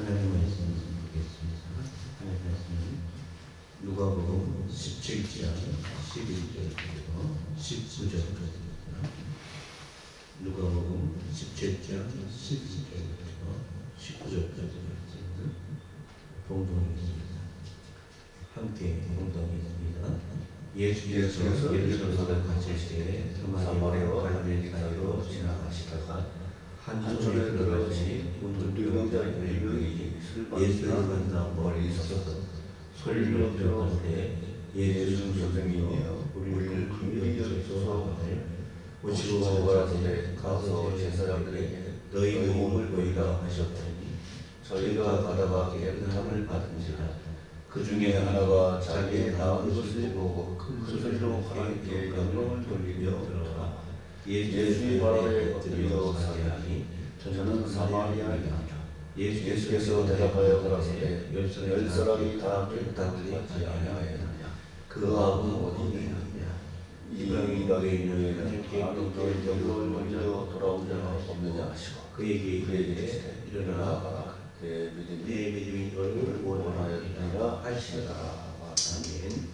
하나님 말씀 보겠습니다. 하나님 말씀은 누가복음 17장 11절부터 19절까지입니다. 누가복음 17장 11절부터 19절까지 말씀을 봉독하겠습니다. 함께 봉독하겠습니다. 예수께서 예루살렘 가실 때에 사마리아와 갈릴리 사이로 지나가시다가 한 손에 들어가시니 문둥병자 1명이 예수를 만나 멀리 서서 소리를 높여 가로되 예수 선생님이여 우리를 긍휼히 여기소서 하되 오시고 가라사대 가서 제사장들에게 너희 몸을 보이라 하셨더니 저희가 가다가 깨끗함을 받은지라. 그 중에 하나가 자기의 나은 것을 보고 큰 소리로 하나님께 영광을 돌리며 들어가 예수의 발에 엎드려 사리하니 저는 사마리아인이라. 예수께서 대답하여 가라사대 열 사람이 다 깨끗함을 받지 아니하였느냐. 그 아합은 어디 있느냐. 이방인의 인후에는 하나님께 영광을 먼저 돌아온 자가 없느냐 하시고 그에게 이르되 일어나라 내 믿음이 너를 원하였느니라 하시니라. 아멘.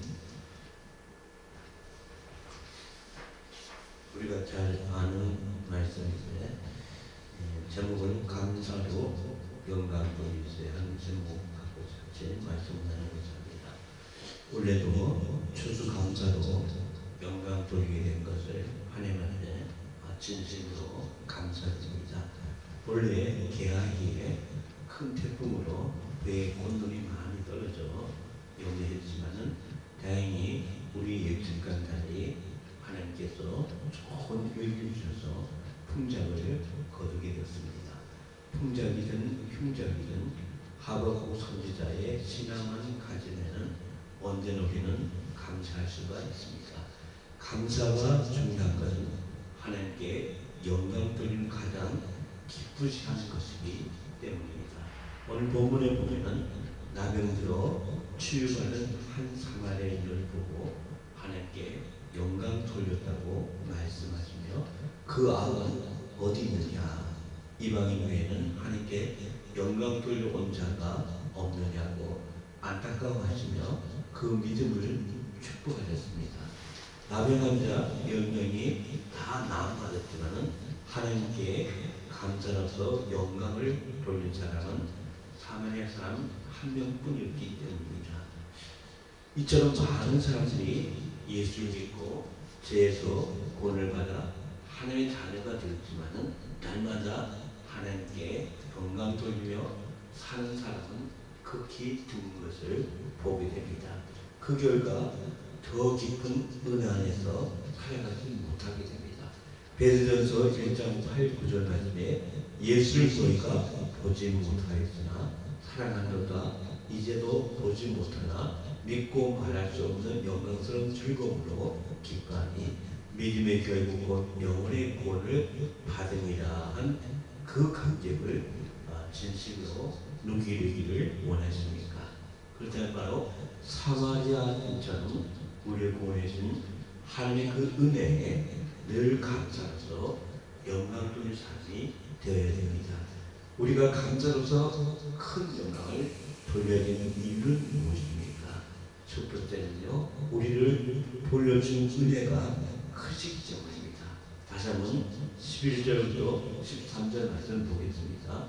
우리가 잘 아는 말씀인데 제목은 감사로 영광 돌리세 하는 제목하고 같이 말씀 나누고자 합니다. 원래도 추수감사로 영광 돌리게 된 것을 하나님한테 진심으로 감사드립니다. 원래 개화기에 큰 태풍으로 배에 곤돌이 많이 떨어져 염려했지만은 다행히 우리 예측과는 달리 하나님께서 좋은 교육을 주셔서 풍작을 거두게 됐습니다. 풍작이든 흉작이든 하박국 선지자의 신앙만 가지면은 언제나 우리는 감사할 수가 있습니다. 감사가 중요한 것은 하나님께 영광 돌리는 가장 기쁘시하는 것이기 때문입니다. 오늘 본문에 보면은 나병들어 치유받은 한 사마리아인을 보고 하나님께 영광 돌렸다고 말씀하시며 그 아합은 어디 있느냐, 이방인 외에는 하나님께 영광 돌려온 자가 없느냐고 안타까워하시며 그 믿음을 축복하셨습니다. 나병한 자 10명이 다 나음받았지만은 하나님께 감사로서 영광을 돌린 사람은 사마리아 사람 한 명뿐이었기 때문입니다. 이처럼 많은 사람들이 예수를 믿고 죄에서 구원을 받아 하나님의 자녀가 되었지만은 날마다 하나님께 영광 돌리며 사는 사람은 극히 드문 것을 보게 됩니다. 그 결과 더 깊은 은혜 안에서 살아가지 못하게 됩니다. 베드로전서 1장 8, 9절 말씀에 예수를 너희가 보지 못하였으나 사랑하노라. 이제도 보지 못하나 믿고 말할 수 없는 영광스러운 즐거움으로 기뻐하니 믿음의 결국 곧 영혼의 구원을 받으리라 한 그 감격을 진심으로 누리기를 원하십니까? 그렇다면 바로 사마리아인처럼 우리를 구원해 준 하나님의 그 은혜에 늘 감사로서 영광 돌릴 삶이 되어야 됩니다. 우리가 감사로서 큰 영광을 돌려야 되는 이유는 무엇입니까? 첫 번째는요, 우리를 돌려준 은혜가 크시기 때문입니다. 다시 한번 11절부터 13절 말씀 보겠습니다.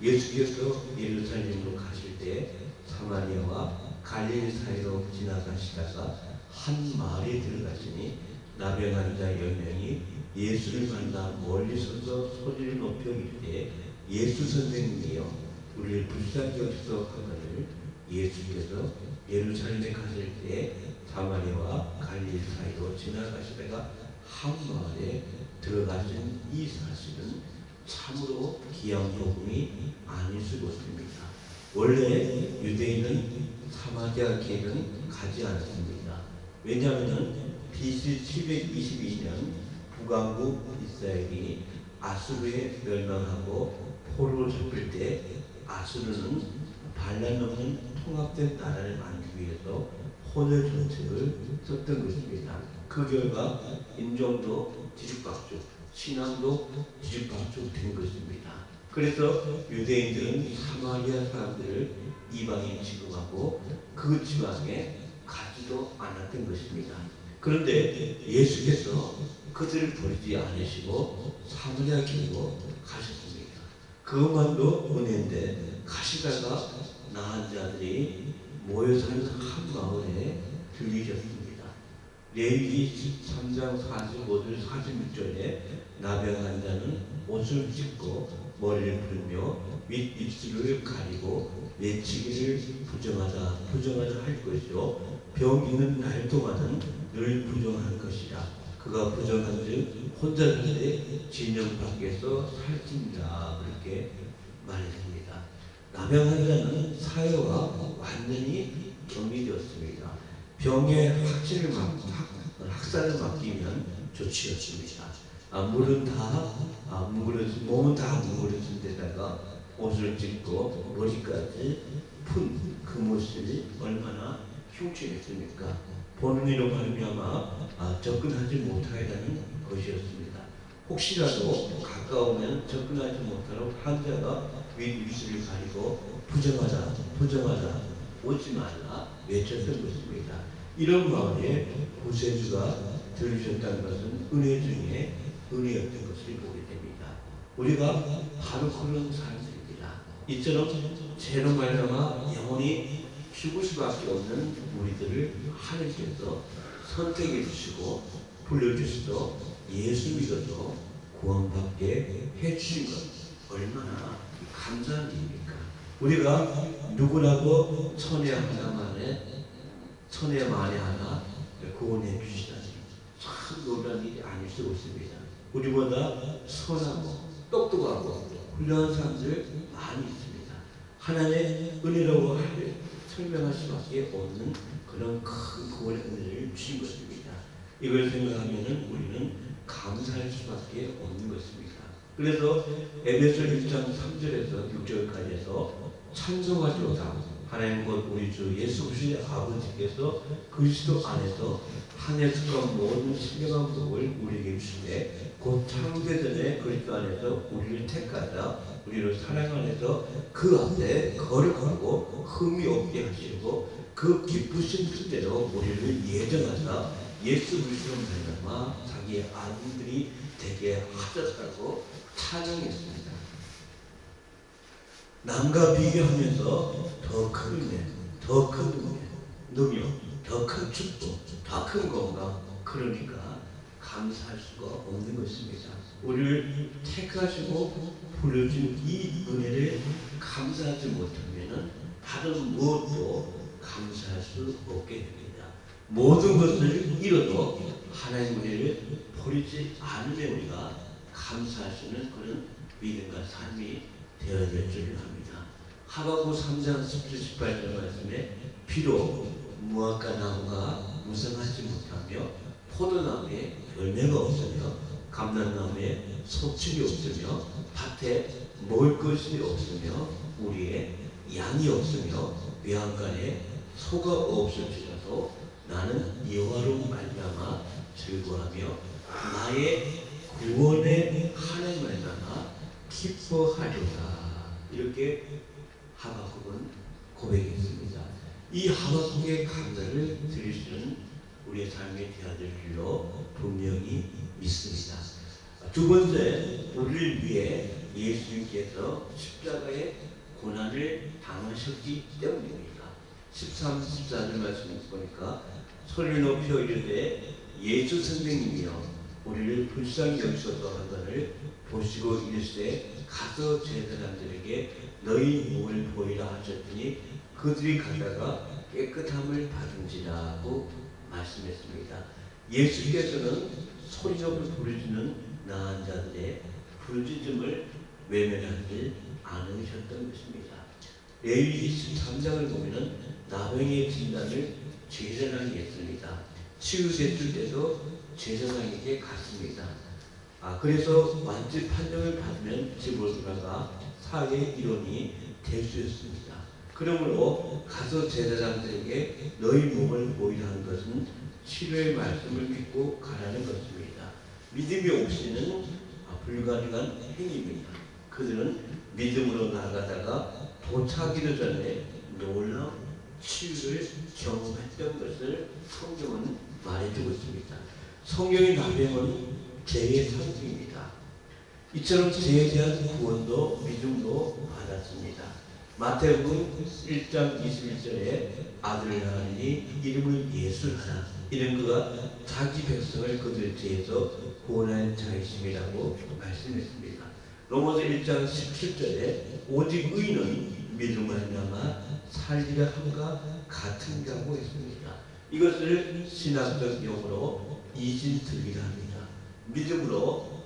예수께서 예루살렘으로 가실 때 사마리아와 갈릴리 사이로 지나가시다가 한 마을에 들어가시니 나병한 자 10명이 예수를 만나 멀리 서서 소리를 높여 이르되 예수 선생님이여 우리를 불쌍히 여기소서 하거늘 예수께서 예루살렘에 가실 때 사마리아와 갈릴리 사이로 지나가시다가 한 마을에 들어가신 이 사실은 참으로 귀한 복음이 아닐 수 없습니다. 원래 유대인은 사마리아에는 가지 않았습니다. 왜냐하면 BC 722년 북왕국 이스라엘이 아수르에 멸망하고 포로로 잡힐 때 아수르는 반란 없는 통합된 나라를 만들기 위해서 혼혈 정책을 썼던 것입니다. 그 결과 인종도 뒤죽박죽, 신앙도 뒤죽박죽 된 것입니다. 그래서 유대인들은 사마리아 사람들을 이방인 취급하고 그 지방에 가지도 않았던 것입니다. 그런데 예수께서 그들을 버리지 않으시고 사마리아 길로 가셨습니다. 그것만도 은혜인데 가시다가 나은 자들이 모여 사는 한 마을에 들리셨습니다. 레위기 13장 45절 46절에 나병한 자는 옷을 찢고 머리를 풀며 윗입술을 가리고 외치기를 부정하다 할 것이요 병 있는 날 동안은 늘 부정할 것이라. 그가 부정한즉 혼자 살되 진영 밖에서 살찐다 그렇게 말했습니다. 나병한 자는 사회와 완전히 격리되었습니다. 병의 학살을 맡기면 조치였습니다. 몸은 다 뭉그러진 데다가 옷을 찢고 머리까지 푼 그 모습이 얼마나 흉측했습니까? 보는 이로 말미암아 접근하지 못하게 되는 것이었습니다. 혹시라도 가까우면 접근하지 못하도록 환자가 윗입술을 가리고 부정하다 오지 말라 외쳤던 것입니다. 이런 마을에 구세주가 들으셨다는 것은 은혜 중에 은혜였던 것을 보게 됩니다. 우리가 바로 그런 사람들입니다. 이처럼 죄로 말미암아 영원히 죽을 수밖에 없는 우리들을 하나님께서 선택해 주시고 불러주시고 예수 믿어서 구원받게 해주신 것 얼마나 감사한 일입니까? 우리가 누구라고 천에 만에 하나 구원해 주시다니 참 놀라운 일이 아닐 수 없습니다. 우리보다 선하고 똑똑하고 훌륭한 사람들 많이 있습니다. 하나님의 은혜라고 설명할 수밖에 없는 그런 큰 구원의 은혜를 주신 것입니다. 이걸 생각하면 우리는 감사할 수밖에 없는 것입니다. 그래서 에베소 1장 3절에서 6절까지 해서 찬송하리로다 하나님 곧 우리 주 예수 그리스도의 아버지께서 그리스도 안에서 하늘에 속한 모든 신령한 복을 우리에게 주시되 곧 창세전에 그리스도 안에서 우리를 택하사 우리를 사랑 안에서 그 앞에 거룩하고 흠이 없게 하시고 그 기쁘신 뜻대로 우리를 예정하사 예수 그리스도로 말미암아 자기의 아들들이 되게 하셨다고 찬양했습니다. 남과 비교하면서 더 큰 은혜, 더 큰 능력, 더 큰 축복, 더 큰 건강, 그러니까 감사할 수가 없는 것입니다. 우리를 택하시고 불러준 이 은혜를 감사하지 못하면 다른 무엇도 감사할 수 없게 됩니다. 모든 것을 잃어도 하나님의 은혜를 버리지 않으면 우리가 감사할 수 있는 그런 믿음과 삶이 되어야 될 줄을 압니다. 하박국 3장 17, 18절 말씀에 비록 무화과 나무가 무성하지 못하며 포도나무에 열매가 없으며 감람나무에 소출이 없으며 밭에 먹을 것이 없으며 우리의 양이 없으며 외양간에 소가 없을지라도 나는 여호와로 말미암아 즐거워하며 나의 구원의 하나님 말미암아 기뻐하리로다. 이렇게 하박국은 고백했습니다. 이 하박국의 감사를 드릴 수는 우리의 삶에 되어야 될 줄로 분명히 믿습니다. 두 번째, 우리를 위해 예수님께서 십자가의 고난을 당하셨기 때문입니다. 13, 14절 말씀을 보니까 소리를 높여 이르되 예수 선생님이여 우리를 불쌍히 여기소서 하거늘 보시고 이르시되 가서 제사장들에게 너희 몸을 보이라 하셨더니 그들이 가다가 깨끗함을 받은지라고 말씀했습니다. 예수께서는 소리 높여 부르짖는 나은 자들의 부르짖음을 외면하지 않으셨던 것입니다. 레위기 13장을 보면 나병의 진단을 제사장이 했습니다. 치유됐을 때도 제사장에게 갔습니다. 그래서 완치 판정을 받으면 집으로 돌아가 사회의 일원이 될 수 있습니다. 그러므로 가서 제사장들에게 너희 몸을 보이라 하는 것은 치료의 말씀을 믿고 가라는 것입니다. 믿음이 없이는 불가능한 행위입니다. 그들은 믿음으로 나아가다가 도착하기도 전에 놀라운 치유를 경험했던 것을 성경은 말해주고 있습니다. 성경의 나병은 죄의 상징입니다. 이처럼 죄에 대한 구원도 믿음으로 받았습니다. 마태복음 1장 21절에 아들을 낳으니 이름을 예수하라. 이는 그가 자기 백성을 그들 죄에서 구원한 자이심이라고 말씀했습니다. 로마서 1장 17절에 오직 의인은 믿음으로 말미암아 살리라 함과 같은가고 했습니다. 이것을 신학적 용어로 이신특이라 합니다. 믿음으로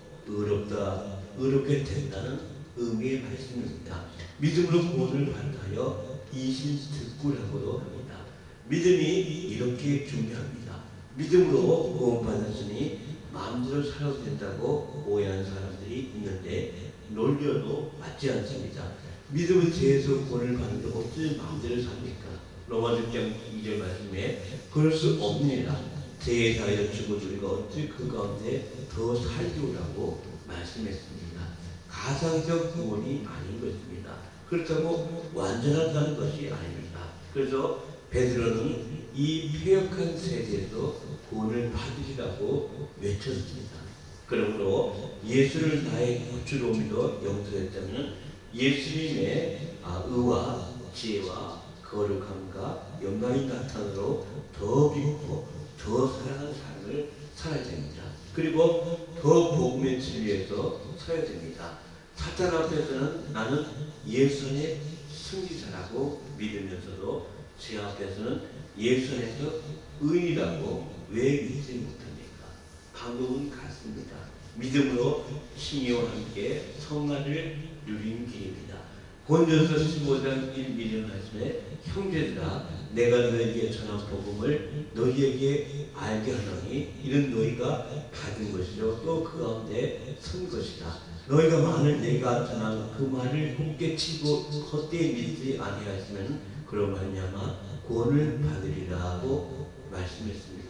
의롭게 된다는 의미의 말씀입니다. 믿음으로 구원을 받아여 이신특구라고도 합니다. 믿음이 이렇게 중요합니다. 믿음으로 구원받았으니 마음대로 살아도 된다고 오해하는 사람들이 있는데 논리도 맞지 않습니다. 믿음은 죄에서 구원을 받는데 어찌 마음대로 삽니까? 로마서 6장 2절 말씀에 그럴 수 없느니라. 죄에 대하여 죽은 우리가 어찌 그 가운데 더 살리오라고 말씀했습니다. 가상적 구원이 아닌 것입니다. 그렇다고 완전하다는 것이 아닙니다. 그래서 베드로는 이 패역한 세대에서 구원을 받으리라고 외쳤습니다. 그러므로 예수를 나의 구주로 믿어 용서했다면 예수님의 의와 지혜와 거룩함과 영광이 나타나로 더 믿고 더 사랑하는 삶을 살아야 됩니다. 그리고 더 복음의 진리에서 서야 됩니다. 사탄 앞에서는 나는 예수의 승리자라고 믿으면서도 제 앞에서는 예수 안에서 의인이라고 왜 믿지 못합니까? 방법은 같습니다. 믿음으로 신이와 함께 성화를 누린 길입니다. 고린도서 15장 1-2절 말씀에 형제들아 내가 너희에게 전한 복음을 너희에게 알게 하노니 이는 너희가 받은 것이요 또 그 가운데 선 것이다. 너희가 만일 내가 전한 그 말을 굳게 치고 헛되이 믿지 아니하시면 그로 말미암아 구원을 받으리라고 말씀했습니다.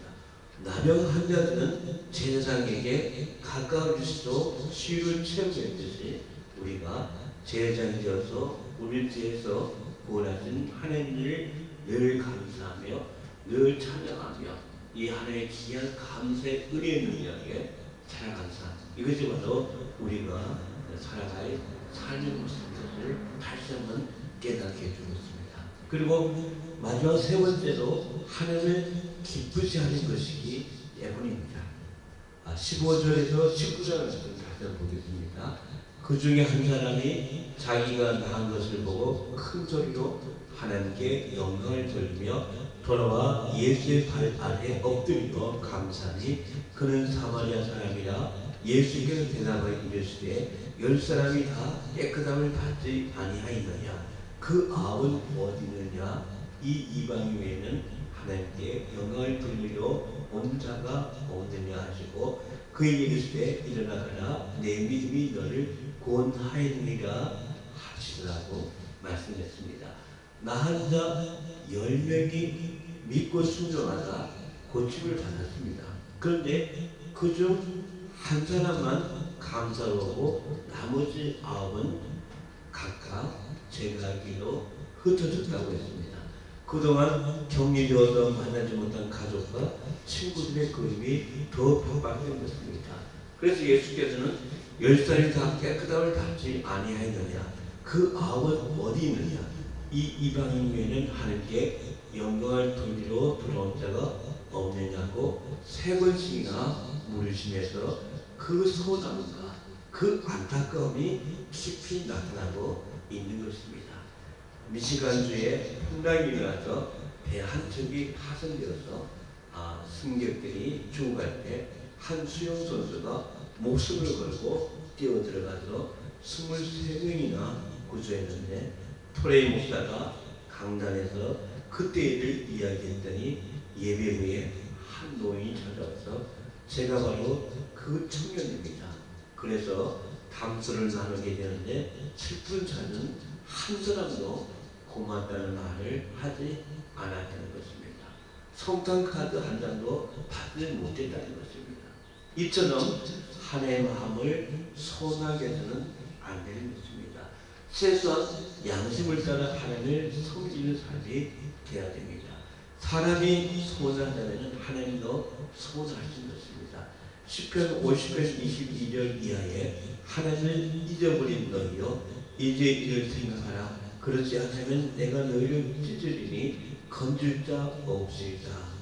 나병 환자들은 제사장에게 가까워질수록 치유를 체험했듯이 우리가 제사장이 되어서 우리 죄에서 구원하신 하나님을 늘 감사하며 늘 찬양하며 이 하나님의 귀한 감사의 은혜의 능력에 살아간사 이것이 바로 우리가 살아갈 삶의 모습을 다시 한번 깨닫게 해주고 있습니다. 그리고 마지막 세 번째로 하나님을 기쁘시 하는 것이기 때문입니다. 15절에서 19절을 다시 보겠습니다. 그 중에 한 사람이 자기가 낳은 것을 보고 큰 소리로 하나님께 영광을 돌리며 돌아와 예수의 발 아래 엎드리며 감사하니 그는 사마리아 사람이라 예수께서 대답하여 이르시되 10사람이 다 깨끗함을 받지 아니하였느냐 그 아홉은 어디 있느냐 이 이방 외에는 하나님께 영광을 돌리려 온 자가 없느냐 하시고 그에게 이르시되 일어나가라 내 믿음이 너를 구원하였느니라 하시더라고 말씀했습니다. 낳은 자 10명이 믿고 순종하다 고침을 받았습니다. 그런데 그중 한 사람만 감사하고 나머지 9은 각각 제가 알기로 흩어졌다고 했습니다. 그동안 격리되어서 만나지 못한 가족과 친구들의 그림이 더 반박된 것입니다. 그래서 예수께서는 10살이 다 깨끗함을 받지 아니하였느냐 그 9은 어디 있느냐 이 이방인 외에는 하나님께 영광을 돌리러 돌아온 자가 없느냐고 3번씩이나 물으시면서 그 소담과 그 안타까움이 깊이 나타나고 있는 것입니다. 미시간주에 풍랑이 일어나서 배 한 척이 파손되어서 승객들이 죽어갈 때 한 수영 선수가 목숨을 걸고 뛰어들어가서 23명이나 구조했는데 토레이 목사가 강단에서 그때 일을 이야기했더니 예배 후에 한 노인이 찾아와서 제가 바로 그 청년입니다. 그래서 담소를 나누게 되는데 슬픈 자는 한 사람도 고맙다는 말을 하지 않았다는 것입니다. 성탄 카드 한 장도 받지 못했다는 것입니다. 이처럼 하나님의 마음을 소원하게 해서는 안 되는 것입니다. 최소한 양심을 따라 하나님을 섬기는 삶이 되어야 됩니다. 사람이 소원한다면 하나님도 소원하신 것입니다. 시편 50편 22절 이하에 하나님을 잊어버린 너희여 이제 이를 생각하라. 그렇지 않으면 내가 너희를 찢으리니 건질 자 없으리라.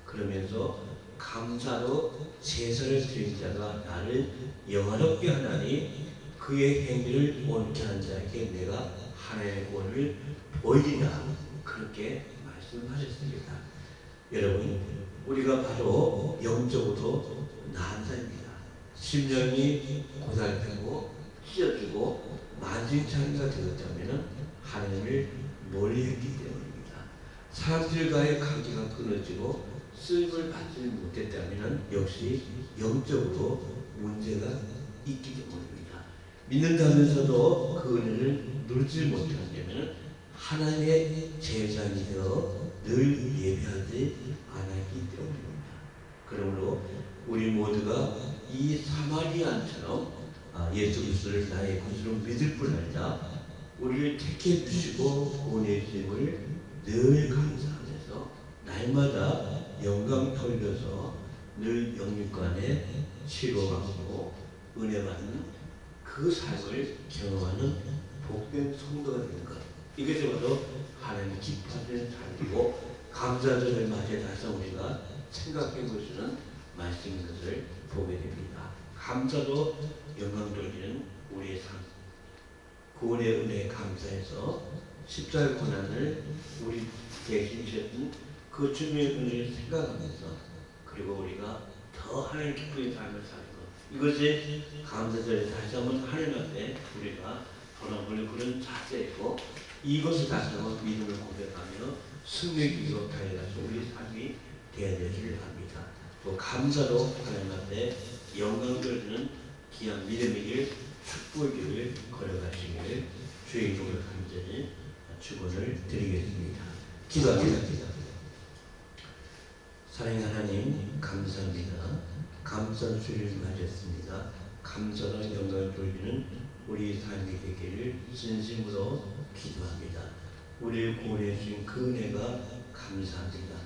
그러면서 감사로 제사를 드린 자가 나를 영화롭게 하나니 그의 행위를 옳게 하는 자에게 내가 하나님의 권을 보이리라. 그렇게 말씀하셨습니다. 여러분, 우리가 바로 영적으로 나은 자입니다. 심령이 고달프고 찢어지고 만신창이가 되었다면 하나님을 멀리했기 때문입니다. 사람들과의 관계가 끊어지고 쓰임을 받지 못했다면 역시 영적으로 문제가 있기 때문입니다. 믿는다면서도 그 은혜를 누리지 못한다면 하나님의 제자이 되어 늘 예배하지 않았기 때문입니다. 그러므로 우리 모두가 이 사마리아처럼 예수 그리스도를 나의 구주로 믿을 뿐 아니라 우리를 택해 주시고 구원해 주심을 늘 감사하면서 날마다 영광 돌려서 늘 영육간에 치료하고 은혜 받는 그 삶을 경험하는 복된 성도가 되는 것, 이것이 바로 하나님 기뻐하는 삶이고 감사절을 맞이해 다시 우리가 생각해 보시는 말씀인 것을 보게 됩니다. 감사도 영광 돌리는 우리의 삶, 구원의 은혜에 감사해서 십자가 고난을 우리 대신 지셨던 그 주님의 은혜를 생각하면서 그리고 우리가 더 하나님 기쁘게 삶을 살고 이것이 감사절에 다시 한번 하나님 앞에 우리가 돌아보는 그런 자세이고 이것을 다시 한번 믿음을 고백하며 승리 기로 달려가서 우리 삶이 되어야 되기를 합니다. 또 감사로 하나님 앞에 영광 돌리는 귀한 믿음의 길, 축복의 길을 걸어가시기를 주의 이름으로 간절히 축원을 드리겠습니다. 기도합니다. 사랑의 하나님 감사합니다. 감사 주를 맞았습니다. 감사로 영광을 돌리는 우리 삶이 되기를 진심으로 기도합니다. 우리를 구원해 주신 그 은혜가 감사합니다.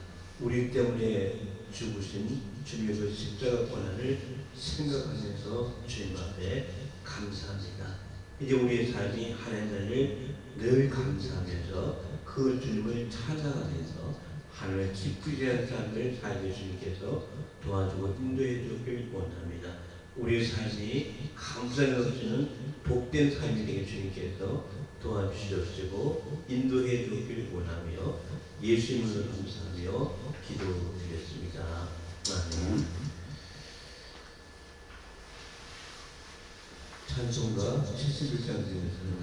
우리 때문에 죽으신 주님의 그 십자가 고난을 생각하면서 주님 앞에 감사합니다. 이제 우리의 삶이 하나님을 늘 감사하면서 그 주님을 찬양하면서 하나님을 기쁘게 하는 삶을 살게 주님께서 도와주고 인도해 주길 원합니다. 우리의 삶이 감사에 넘치는 복된 삶이 되게 주님께서 도와주시옵시고 인도해 주길 원하며 예수 이름으로 감사하며 기도드렸습니다. 아멘. 찬송가 71장 중에서는